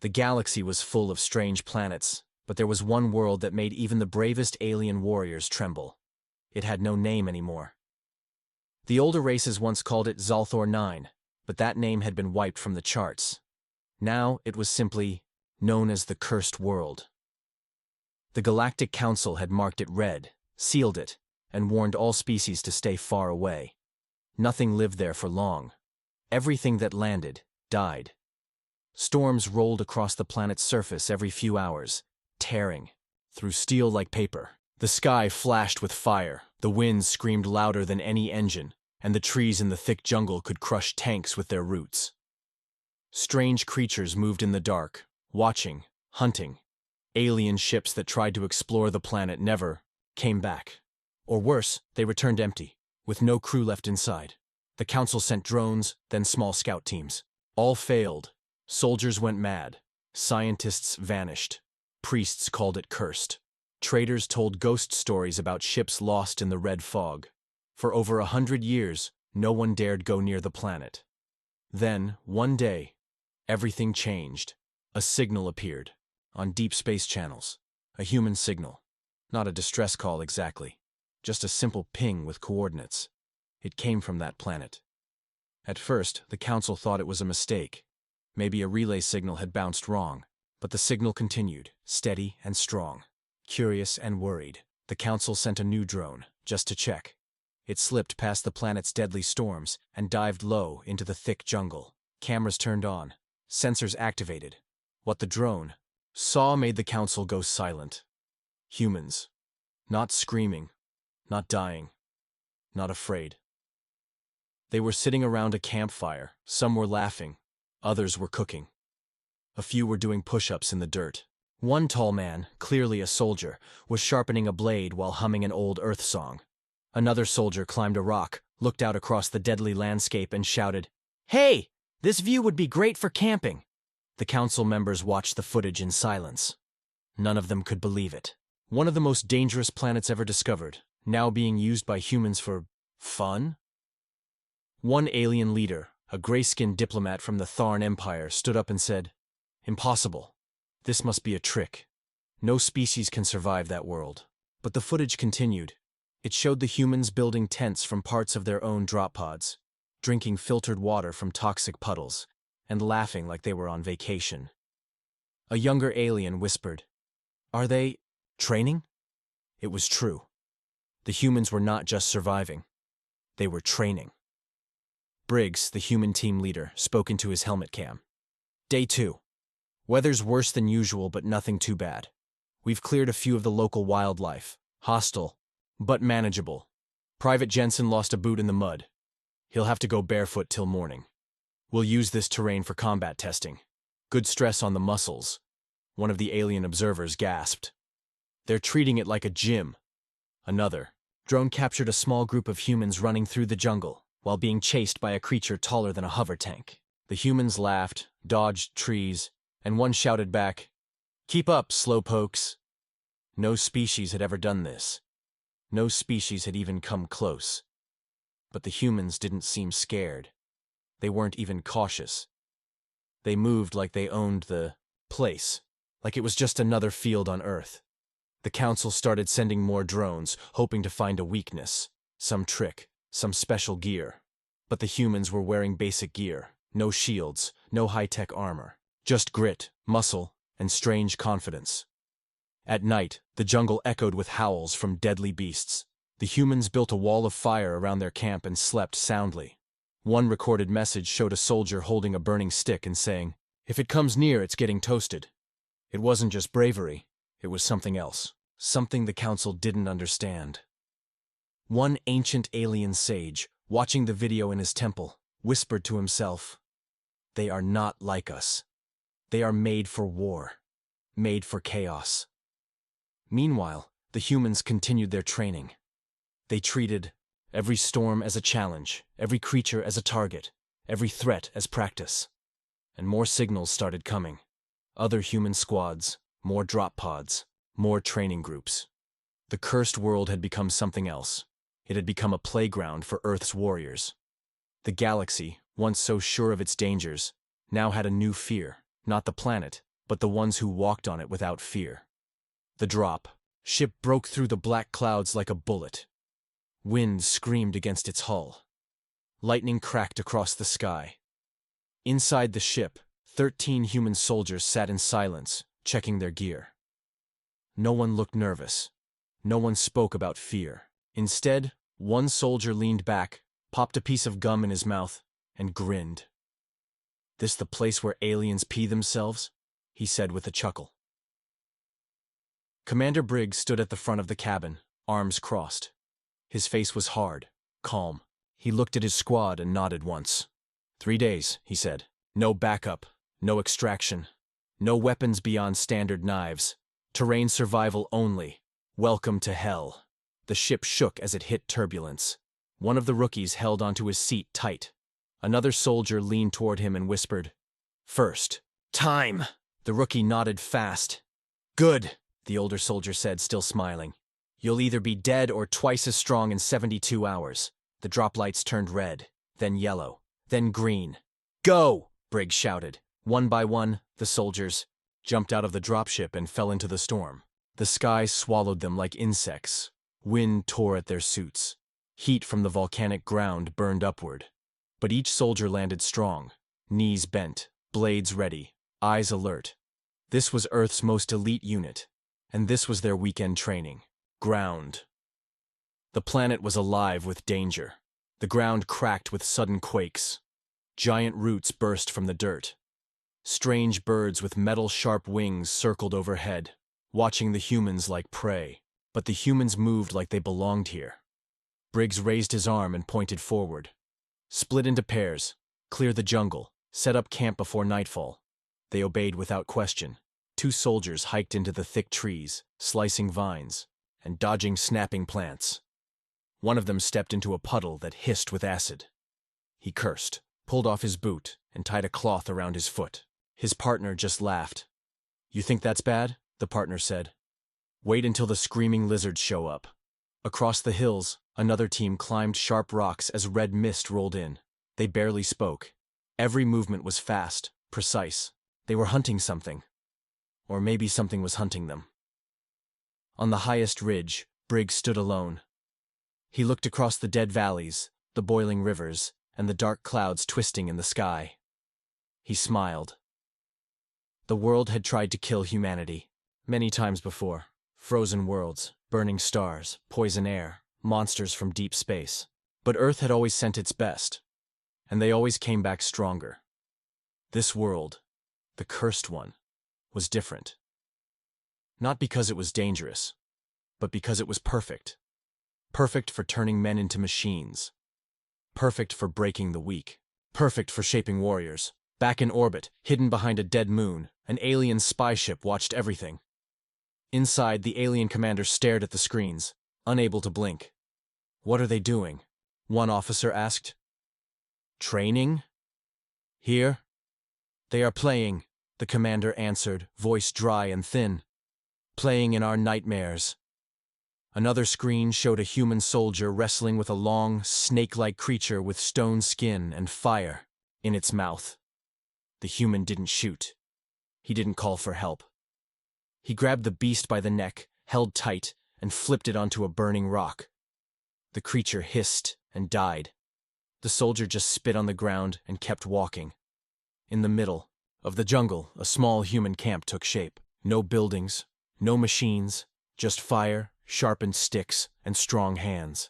The galaxy was full of strange planets, but there was one world that made even the bravest alien warriors tremble. It had no name anymore. The older races once called it Zalthor 9, but that name had been wiped from the charts. Now it was simply known as the Cursed World. The Galactic Council had marked it red, sealed it, and warned all species to stay far away. Nothing lived there for long. Everything that landed died. Storms rolled across the planet's surface every few hours, tearing through steel like paper. The sky flashed with fire, the winds screamed louder than any engine, and the trees in the thick jungle could crush tanks with their roots. Strange creatures moved in the dark, watching, hunting. Alien ships that tried to explore the planet never came back. Or worse, they returned empty, with no crew left inside. The Council sent drones, then small scout teams. All failed. Soldiers went mad. Scientists vanished. Priests called it cursed. Traders told ghost stories about ships lost in the red fog. For over 100 years, no one dared go near the planet. Then, one day, everything changed. A signal appeared. On deep space channels. A human signal. Not a distress call exactly. Just a simple ping with coordinates. It came from that planet. At first, the Council thought it was a mistake. Maybe a relay signal had bounced wrong. But the signal continued, steady and strong. Curious and worried, the Council sent a new drone, just to check. It slipped past the planet's deadly storms and dived low into the thick jungle. Cameras turned on. Sensors activated. What the drone saw made the Council go silent. Humans. Not screaming. Not dying. Not afraid. They were sitting around a campfire. Some were laughing. Others were cooking. A few were doing push-ups in the dirt. One tall man, clearly a soldier, was sharpening a blade while humming an old Earth song. Another soldier climbed a rock, looked out across the deadly landscape and shouted, "Hey! This view would be great for camping!" The Council members watched the footage in silence. None of them could believe it. One of the most dangerous planets ever discovered, now being used by humans for fun? One alien leader, a gray-skinned diplomat from the Tharn Empire, stood up and said, "Impossible. This must be a trick. No species can survive that world." But the footage continued. It showed the humans building tents from parts of their own drop pods, drinking filtered water from toxic puddles, and laughing like they were on vacation. A younger alien whispered, "Are they training?" It was true. The humans were not just surviving. They were training. Briggs, the human team leader, spoke into his helmet cam. Day 2. Weather's worse than usual, but nothing too bad. We've cleared a few of the local wildlife. Hostile, but manageable. Private Jensen lost a boot in the mud. He'll have to go barefoot till morning. We'll use this terrain for combat testing. Good stress on the muscles. One of the alien observers gasped. They're treating it like a gym. Another drone captured a small group of humans running through the jungle while being chased by a creature taller than a hover tank. The humans laughed, dodged trees, and one shouted back, "Keep up, slowpokes." No species had ever done this. No species had even come close. But the humans didn't seem scared. They weren't even cautious. They moved like they owned the place, like it was just another field on Earth. The Council started sending more drones, hoping to find a weakness, some trick, some special gear. But the humans were wearing basic gear, no shields, no high-tech armor, just grit, muscle, and strange confidence. At night, the jungle echoed with howls from deadly beasts. The humans built a wall of fire around their camp and slept soundly. One recorded message showed a soldier holding a burning stick and saying, "If it comes near, it's getting toasted." It wasn't just bravery, it was something else. Something the Council didn't understand. One ancient alien sage, watching the video in his temple, whispered to himself, "They are not like us. They are made for war, made for chaos." Meanwhile, the humans continued their training. They treated every storm as a challenge, every creature as a target, every threat as practice. And more signals started coming. Other human squads, more drop pods, more training groups. The cursed world had become something else. It had become a playground for Earth's warriors. The galaxy, once so sure of its dangers, now had a new fear, not the planet, but the ones who walked on it without fear. The drop. Ship broke through the black clouds like a bullet. Wind screamed against its hull. Lightning cracked across the sky. Inside the ship, 13 human soldiers sat in silence, checking their gear. No one looked nervous. No one spoke about fear. Instead, one soldier leaned back, popped a piece of gum in his mouth, and grinned. "This the place where aliens pee themselves?" he said with a chuckle. Commander Briggs stood at the front of the cabin, arms crossed. His face was hard, calm. He looked at his squad and nodded once. 3 days, he said. No backup, no extraction, no weapons beyond standard knives. Terrain survival only. Welcome to hell. The ship shook as it hit turbulence. One of the rookies held onto his seat tight. Another soldier leaned toward him and whispered, "First. Time!" The rookie nodded fast. "Good," the older soldier said, still smiling. "You'll either be dead or twice as strong in 72 hours. The drop lights turned red, then yellow, then green. "Go!" Briggs shouted. One by one, the soldiers jumped out of the dropship and fell into the storm. The sky swallowed them like insects. Wind tore at their suits. Heat from the volcanic ground burned upward. But each soldier landed strong, knees bent, blades ready, eyes alert. This was Earth's most elite unit, and this was their weekend training. Ground. The planet was alive with danger. The ground cracked with sudden quakes. Giant roots burst from the dirt. Strange birds with metal-sharp wings circled overhead, watching the humans like prey. But the humans moved like they belonged here. Briggs raised his arm and pointed forward. "Split into pairs, clear the jungle, set up camp before nightfall." They obeyed without question. 2 soldiers hiked into the thick trees, slicing vines, and dodging snapping plants. One of them stepped into a puddle that hissed with acid. He cursed, pulled off his boot, and tied a cloth around his foot. His partner just laughed. "You think that's bad?" the partner said. "Wait until the screaming lizards show up." Across the hills, another team climbed sharp rocks as red mist rolled in. They barely spoke. Every movement was fast, precise. They were hunting something. Or maybe something was hunting them. On the highest ridge, Briggs stood alone. He looked across the dead valleys, the boiling rivers, and the dark clouds twisting in the sky. He smiled. The world had tried to kill humanity many times before. Frozen worlds, burning stars, poison air, monsters from deep space. But Earth had always sent its best, and they always came back stronger. This world, the cursed one, was different. Not because it was dangerous, but because it was perfect. Perfect for turning men into machines. Perfect for breaking the weak. Perfect for shaping warriors. Back in orbit, hidden behind a dead moon, an alien spy ship watched everything. Inside, the alien commander stared at the screens, unable to blink. "What are they doing?" one officer asked. "Training? Here?" "They are playing," the commander answered, voice dry and thin. "Playing in our nightmares." Another screen showed a human soldier wrestling with a long, snake-like creature with stone skin and fire in its mouth. The human didn't shoot. He didn't call for help. He grabbed the beast by the neck, held tight, and flipped it onto a burning rock. The creature hissed and died. The soldier just spit on the ground and kept walking. In the middle of the jungle, a small human camp took shape. No buildings, no machines, just fire, sharpened sticks, and strong hands.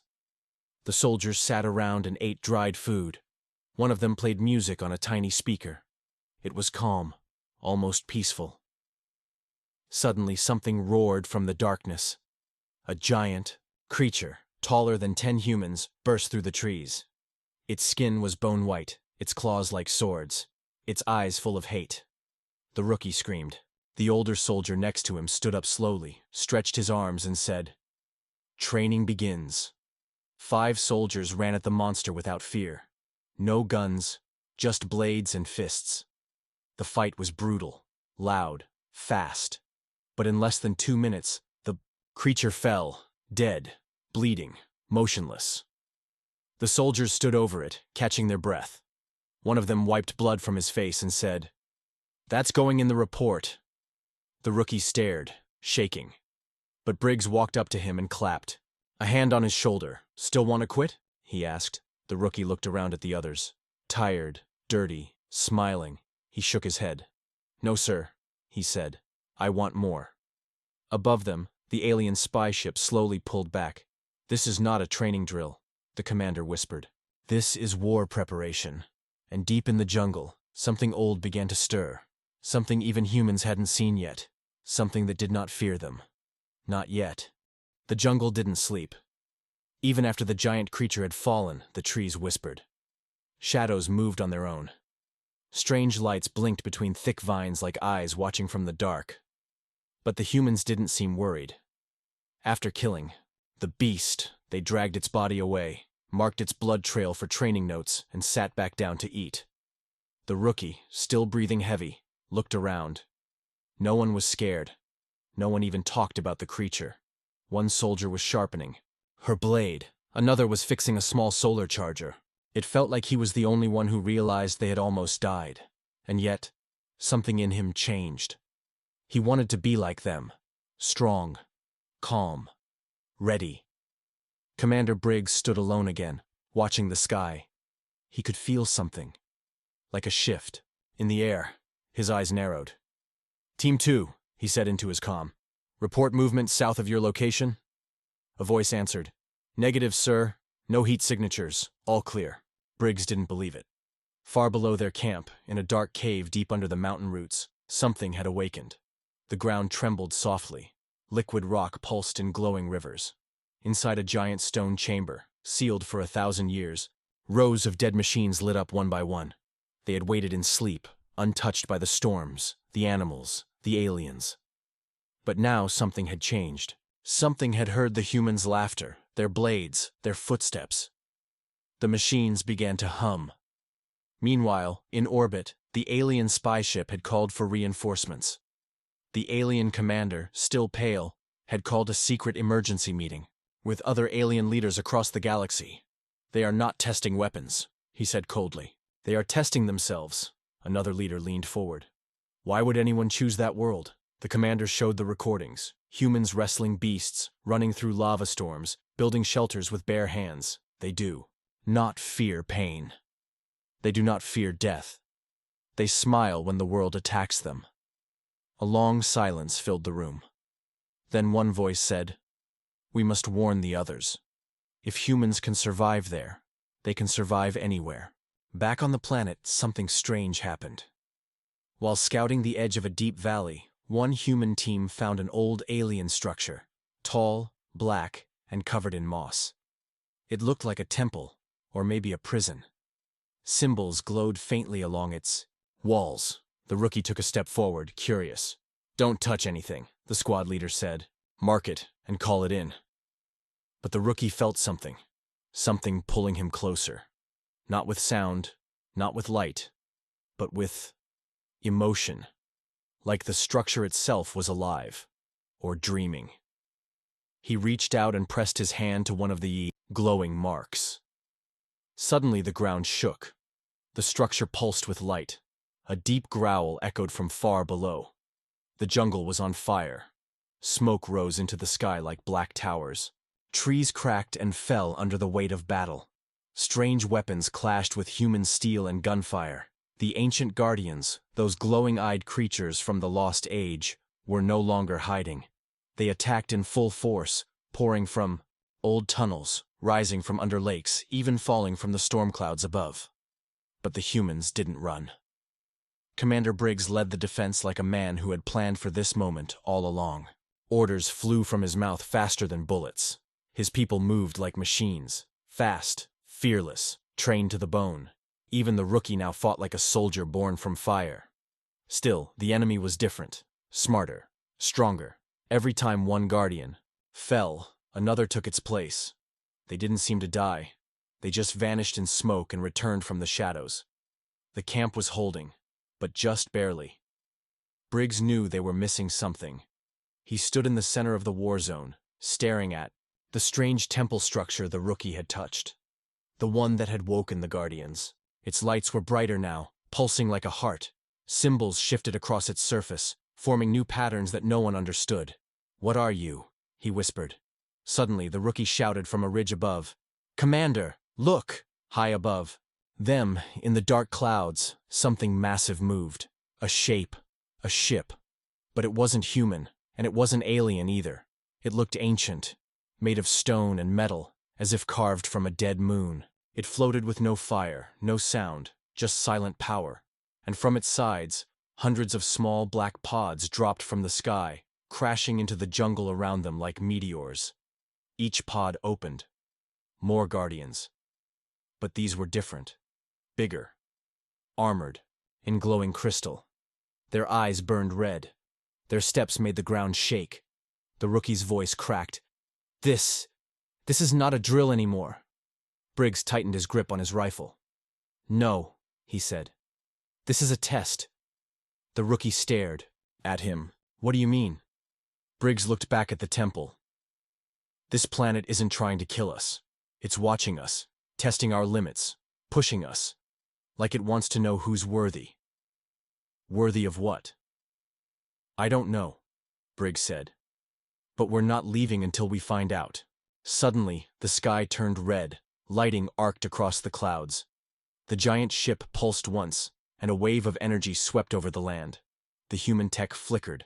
The soldiers sat around and ate dried food. One of them played music on a tiny speaker. It was calm, almost peaceful. Suddenly, something roared from the darkness. A giant creature, taller than 10 humans, burst through the trees. Its skin was bone white, its claws like swords, its eyes full of hate. The rookie screamed. The older soldier next to him stood up slowly, stretched his arms, and said, "Training begins." 5 soldiers ran at the monster without fear. No guns, just blades and fists. The fight was brutal, loud, fast. But in less than 2 minutes, the creature fell, dead, bleeding, motionless. The soldiers stood over it, catching their breath. One of them wiped blood from his face and said, "That's going in the report. The rookie stared, shaking. But Briggs walked up to him and clapped. A hand on his shoulder. "Still want to quit?" he asked. The rookie looked around at the others. Tired, dirty, smiling. He shook his head. "No, sir," he said. "I want more." Above them, the alien spy ship slowly pulled back. "This is not a training drill," the commander whispered. "This is war preparation." And deep in the jungle, something old began to stir. Something even humans hadn't seen yet. Something that did not fear them. Not yet. The jungle didn't sleep. Even after the giant creature had fallen, the trees whispered. Shadows moved on their own. Strange lights blinked between thick vines like eyes watching from the dark. But the humans didn't seem worried. After killing the beast, they dragged its body away, marked its blood trail for training notes, and sat back down to eat. The rookie, still breathing heavy, looked around. No one was scared. No one even talked about the creature. One soldier was sharpening her blade. Another was fixing a small solar charger. It felt like he was the only one who realized they had almost died. And yet, something in him changed. He wanted to be like them. Strong, calm, ready. Commander Briggs stood alone again, watching the sky. He could feel something. Like a shift. In the air. His eyes narrowed. "Team 2, he said into his comm. "Report movement south of your location?" A voice answered. "Negative, sir. No heat signatures. All clear." Briggs didn't believe it. Far below their camp, in a dark cave deep under the mountain roots, something had awakened. The ground trembled softly. Liquid rock pulsed in glowing rivers. Inside a giant stone chamber, sealed for 1,000 years, rows of dead machines lit up one by one. They had waited in sleep, untouched by the storms, the animals, the aliens. But now something had changed. Something had heard the humans' laughter, their blades, their footsteps. The machines began to hum. Meanwhile, in orbit, the alien spy ship had called for reinforcements. The alien commander, still pale, had called a secret emergency meeting with other alien leaders across the galaxy. "They are not testing weapons," he said coldly. "They are testing themselves." Another leader leaned forward. "Why would anyone choose that world?" The commander showed the recordings. Humans wrestling beasts, running through lava storms, building shelters with bare hands. They do not fear pain. They do not fear death. They smile when the world attacks them. A long silence filled the room. Then one voice said, "We must warn the others. If humans can survive there, they can survive anywhere." Back on the planet, something strange happened. While scouting the edge of a deep valley, one human team found an old alien structure, tall, black, and covered in moss. It looked like a temple, or maybe a prison. Symbols glowed faintly along its walls. The rookie took a step forward, curious. "Don't touch anything," the squad leader said. "Mark it and call it in." But the rookie felt something pulling him closer. Not with sound, not with light, but with emotion. Like the structure itself was alive, or dreaming. He reached out and pressed his hand to one of the glowing marks. Suddenly the ground shook. The structure pulsed with light. A deep growl echoed from far below. The jungle was on fire. Smoke rose into the sky like black towers. Trees cracked and fell under the weight of battle. Strange weapons clashed with human steel and gunfire. The ancient guardians, those glowing-eyed creatures from the lost age, were no longer hiding. They attacked in full force, pouring from old tunnels, rising from under lakes, even falling from the storm clouds above. But the humans didn't run. Commander Briggs led the defense like a man who had planned for this moment all along. Orders flew from his mouth faster than bullets. His people moved like machines, fast, fearless, trained to the bone. Even the rookie now fought like a soldier born from fire. Still, the enemy was different, smarter, stronger. Every time one guardian fell, another took its place. They didn't seem to die. They just vanished in smoke and returned from the shadows. The camp was holding, but just barely. Briggs knew they were missing something. He stood in the center of the war zone, staring at the strange temple structure the rookie had touched. The one that had woken the guardians. Its lights were brighter now, pulsing like a heart. Symbols shifted across its surface, forming new patterns that no one understood. "What are you?" he whispered. Suddenly, the rookie shouted from a ridge above. "Commander, look!" High above them, in the dark clouds, something massive moved. A shape, a ship. But it wasn't human, and it wasn't alien either. It looked ancient, made of stone and metal, as if carved from a dead moon. It floated with no fire, no sound, just silent power. And from its sides, hundreds of small black pods dropped from the sky, crashing into the jungle around them like meteors. Each pod opened. More guardians. But these were different. Bigger. Armored. In glowing crystal. Their eyes burned red. Their steps made the ground shake. The rookie's voice cracked. This is not a drill anymore." Briggs tightened his grip on his rifle. "No," he said. "This is a test." The rookie stared at him. "What do you mean?" Briggs looked back at the temple. "This planet isn't trying to kill us. It's watching us, testing our limits, pushing us, like it wants to know who's worthy." "Worthy of what?" "I don't know," Briggs said. "But we're not leaving until we find out." Suddenly, the sky turned red, lighting arced across the clouds. The giant ship pulsed once, and a wave of energy swept over the land. The human tech flickered.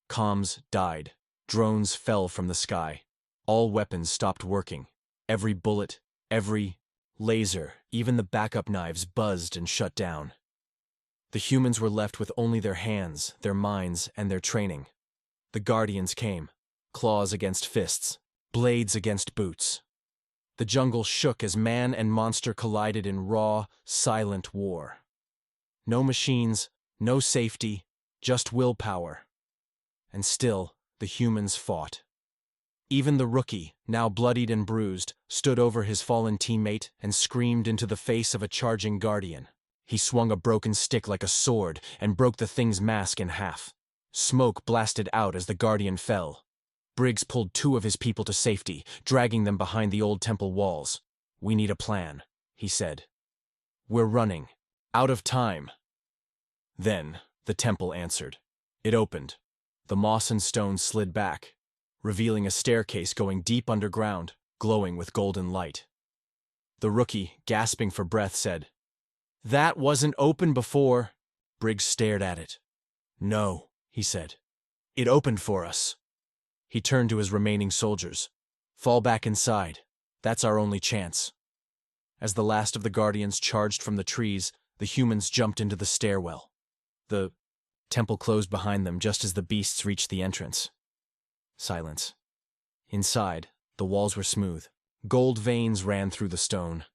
Comms died. Drones fell from the sky. All weapons stopped working. Every bullet, every laser, even the backup knives buzzed and shut down. The humans were left with only their hands, their minds, and their training. The Guardians came, claws against fists, blades against boots. The jungle shook as man and monster collided in raw, silent war. No machines, no safety, just willpower. And still, the humans fought. Even the rookie, now bloodied and bruised, stood over his fallen teammate and screamed into the face of a charging Guardian. He swung a broken stick like a sword and broke the thing's mask in half. Smoke blasted out as the Guardian fell. Briggs pulled 2 of his people to safety, dragging them behind the old temple walls. "We need a plan," he said. "We're running. Out of time." Then, the temple answered. It opened. The moss and stone slid back, revealing a staircase going deep underground, glowing with golden light. The rookie, gasping for breath, said, "That wasn't open before." Briggs stared at it. "No," he said. "It opened for us." He turned to his remaining soldiers. "Fall back inside. That's our only chance." As the last of the Guardians charged from the trees, the humans jumped into the stairwell. The temple closed behind them just as the beasts reached the entrance. Silence. Inside, the walls were smooth. Gold veins ran through the stone.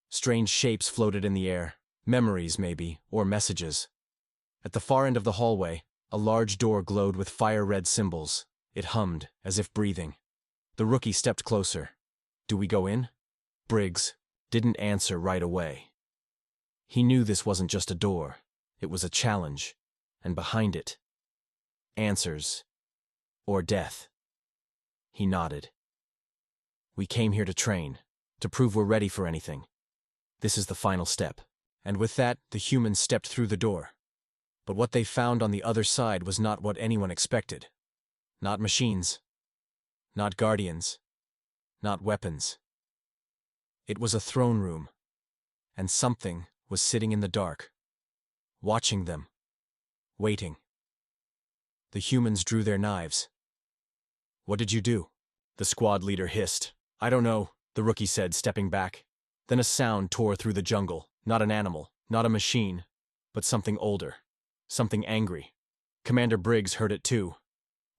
Strange shapes floated in the air. Memories, maybe, or messages. At the far end of the hallway, a large door glowed with fire-red symbols. It hummed, as if breathing. The rookie stepped closer. "Do we go in?" Briggs didn't answer right away. He knew this wasn't just a door. It was a challenge. And behind it, answers. Or death. He nodded. "We came here to train, to prove we're ready for anything. This is the final step." And with that, the humans stepped through the door. But what they found on the other side was not what anyone expected. Not machines. Not Guardians. Not weapons. It was a throne room. And something was sitting in the dark. Watching them. Waiting. The humans drew their knives. "What did you do?" the squad leader hissed. "I don't know," the rookie said, stepping back. Then a sound tore through the jungle. Not an animal, not a machine, but something older. Something angry. Commander Briggs heard it too.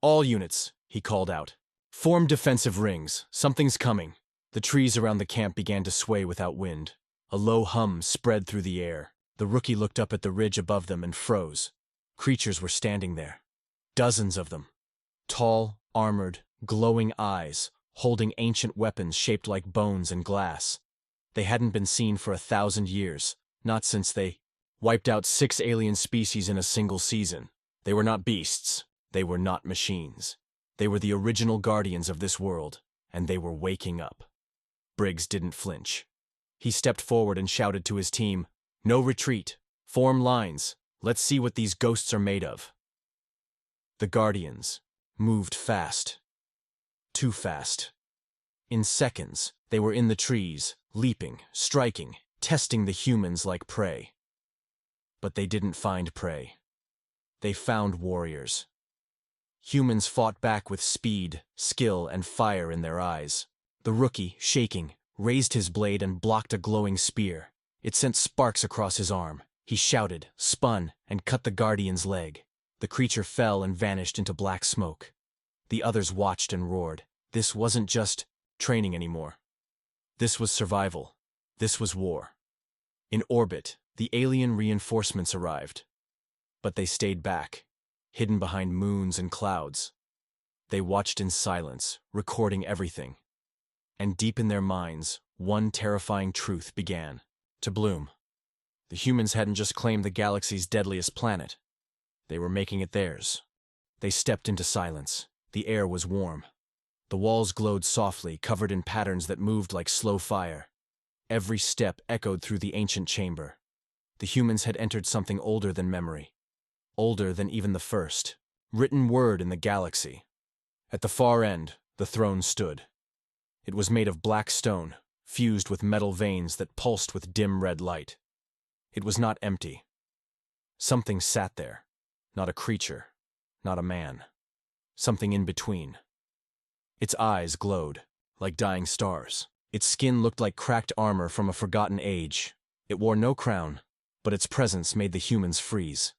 "All units," he called out. "Form defensive rings. Something's coming." The trees around the camp began to sway without wind. A low hum spread through the air. The rookie looked up at the ridge above them and froze. Creatures were standing there. Dozens of them. Tall, armored, glowing eyes, holding ancient weapons shaped like bones and glass. They hadn't been seen for 1,000 years, not since they wiped out 6 alien species in a single season. They were not beasts. They were not machines. They were the original guardians of this world, and they were waking up. Briggs didn't flinch. He stepped forward and shouted to his team, "No retreat. Form lines. Let's see what these ghosts are made of." The Guardians moved fast. Too fast. In seconds, they were in the trees, leaping, striking, testing the humans like prey. But they didn't find prey. They found warriors. Humans fought back with speed, skill, and fire in their eyes. The rookie, shaking, raised his blade and blocked a glowing spear. It sent sparks across his arm. He shouted, spun, and cut the Guardian's leg. The creature fell and vanished into black smoke. The others watched and roared. This wasn't just training anymore. This was survival. This was war. In orbit, the alien reinforcements arrived. But they stayed back, hidden behind moons and clouds. They watched in silence, recording everything. And deep in their minds, one terrifying truth began to bloom. The humans hadn't just claimed the galaxy's deadliest planet. They were making it theirs. They stepped into silence. The air was warm. The walls glowed softly, covered in patterns that moved like slow fire. Every step echoed through the ancient chamber. The humans had entered something older than memory. Older than even the first. Written word in the galaxy. At the far end, the throne stood. It was made of black stone, fused with metal veins that pulsed with dim red light. It was not empty. Something sat there. Not a creature. Not a man. Something in between. Its eyes glowed, like dying stars. Its skin looked like cracked armor from a forgotten age. It wore no crown, but its presence made the humans freeze.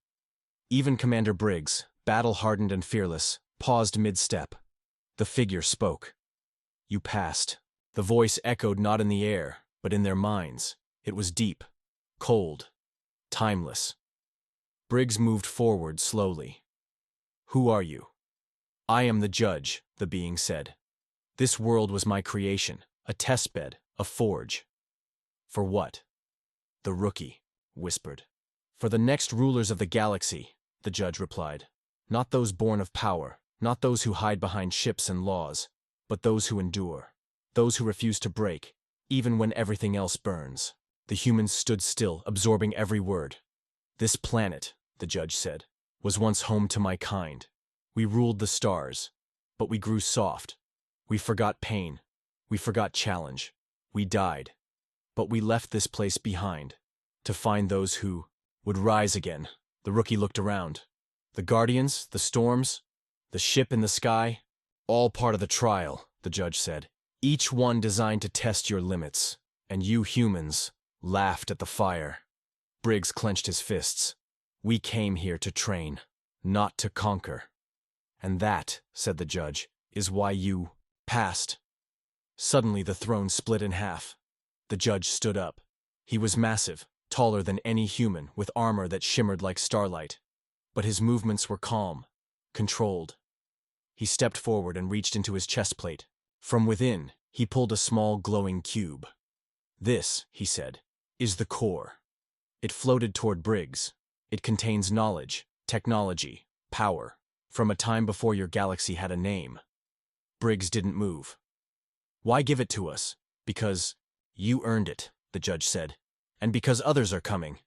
Even Commander Briggs, battle-hardened and fearless, paused mid-step. The figure spoke. You passed. The voice echoed not in the air, but in their minds. It was deep, cold, timeless. Briggs moved forward slowly. Who are you? I am the judge, the being said. This world was my creation, a testbed, a forge. For what? The rookie whispered. For the next rulers of the galaxy, the judge replied. Not those born of power, not those who hide behind ships and laws, but those who endure, those who refuse to break, even when everything else burns. The humans stood still, absorbing every word. This planet, the judge said, was once home to my kind. We ruled the stars, but we grew soft. We forgot pain. We forgot challenge. We died. But we left this place behind, to find those who would rise again. The rookie looked around. The Guardians, the storms, the ship in the sky, all part of the trial, the judge said. Each one designed to test your limits, and you humans laughed at the fire. Briggs clenched his fists. We came here to train, not to conquer. And that, said the judge, is why you passed. Suddenly the throne split in half. The judge stood up. He was massive, taller than any human, with armor that shimmered like starlight. But his movements were calm, controlled. He stepped forward and reached into his chest plate. From within, he pulled a small glowing cube. This, he said, is the core. It floated toward Briggs. It contains knowledge, technology, power, from a time before your galaxy had a name. Briggs didn't move. Why give it to us? Because you earned it, the judge said. And because others are coming.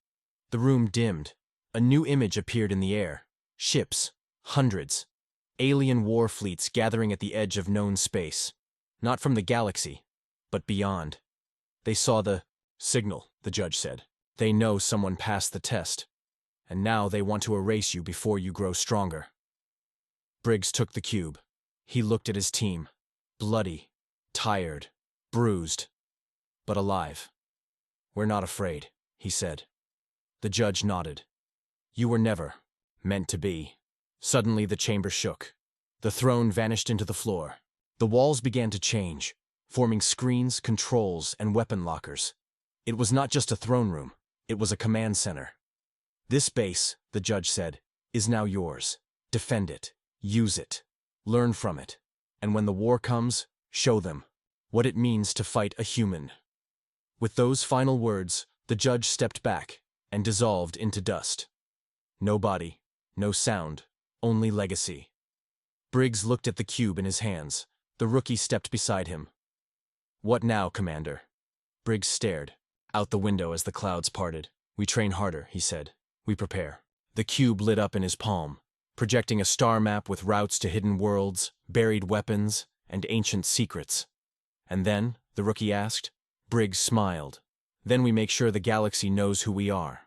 The room dimmed. A new image appeared in the air. Ships, hundreds. Alien war fleets gathering at the edge of known space. Not from the galaxy, but beyond. They saw the signal, the judge said. They know someone passed the test. And now they want to erase you before you grow stronger. Briggs took the cube. He looked at his team. Bloody, tired, bruised, but alive. We're not afraid, he said. The judge nodded. You were never meant to be. Suddenly the chamber shook. The throne vanished into the floor. The walls began to change, forming screens, controls, and weapon lockers. It was not just a throne room. It was a command center. This base, the judge said, is now yours. Defend it. Use it. Learn from it. And when the war comes, show them what it means to fight a human. With those final words, the judge stepped back and dissolved into dust. No body, no sound, only legacy. Briggs looked at the cube in his hands. The rookie stepped beside him. What now, Commander? Briggs stared out the window as the clouds parted. We train harder, he said. We prepare. The cube lit up in his palm. projecting a star map with routes to hidden worlds, buried weapons, and ancient secrets. And then, the rookie asked. Briggs smiled. Then we make sure the galaxy knows who we are.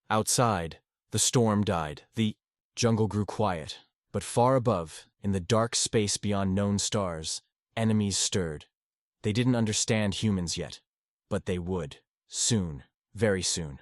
Outside, the storm died. The jungle grew quiet, but far above, in the dark space beyond known stars, enemies stirred. They didn't understand humans yet, but they would. Soon, very soon.